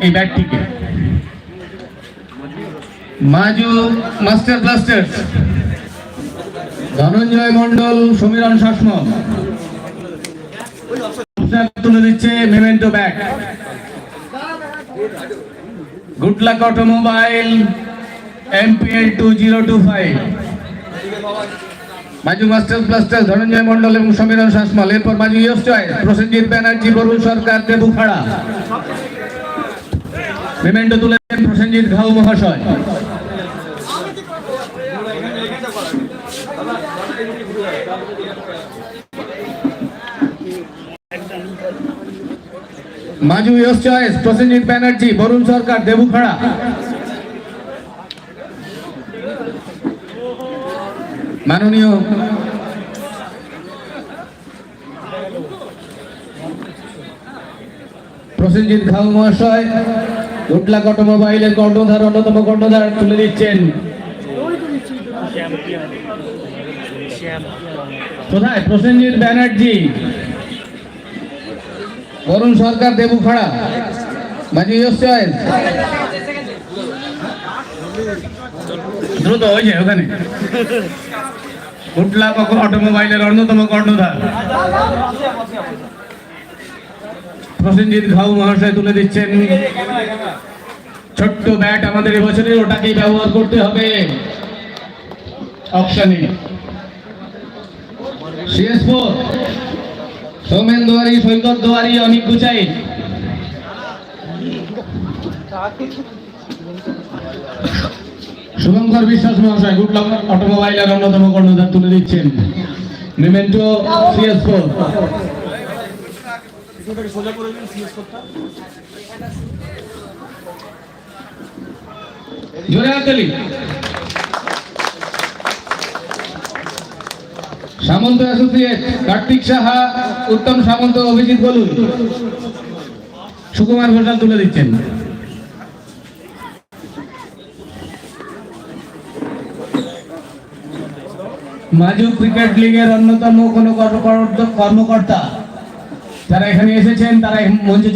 এই ব্যাটটিকে। মাজু master Blasters, Dhananjay Mondal, সমীরণ শাসমল তুলে দিচ্ছে memento bat. Good luck automobile MPL 2025, মাজু মাস্টার ব্লাস্টার্স, ধনঞ্জয় মন্ডল এবং সমীরণ শাসমল। এরপর মাজু ইয়স চয়েস, প্রসেনজিৎ ব্যানার্জি, বরুণ সরকার, দেবুখাড়া। মেমেন্টো তুলেছেন প্রসেনজিৎ ঘাউ মহাশয়। মাজু ইয়স চয়েস, প্রসেনজিৎ ব্যানার্জি, বরুণ সরকার, দেবুখাড়া। মাননীয় প্রসেনজিৎ ঘাউ মহাশয় গুড লাক অটোমোবাইলের কর্ণধার, অন্যতম কর্ণধার তুলে দিচ্ছেন। কোথায় প্রসেনজিৎ ব্যানার্জি, বরুণ সরকার, দেবুখাড়া। মাজু ইয়স চয়েস, দ্রুত হয়েছে ওখানে। গুড লাক অটোমোবাইলের অন্যতম কর্ণধার প্রসেনজিৎ ঘাউ মহাশয় তুলে দিচ্ছেন ছোট্ট ব্যাট। আমাদের এবছরের ওটাকেই ব্যবহার করতে হবে অকশনে। CS4, সৌমেন দুয়ারি, সৈকত দুয়ারি, অনিক গুচাই। শুভঙ্কর বিশ্বাস মহাশয় গুড লাক অটোমোবাইলের অন্যতম কর্ণধার তুলে দিচ্ছেন মেমেন্টো CS4। জোরে হাততালি। সামন্ত অ্যাসোসিয়েট, কার্তিক সাহা, উত্তম সামন্ত, অভিজিৎ বলুন, সুকুমার ঘোষাল তুলে দিচ্ছেন। মাজু ক্রিকেট লিগের অন্যতম কোন কর্মকর্তা যারা এখানে এসেছেন তারা মঞ্চে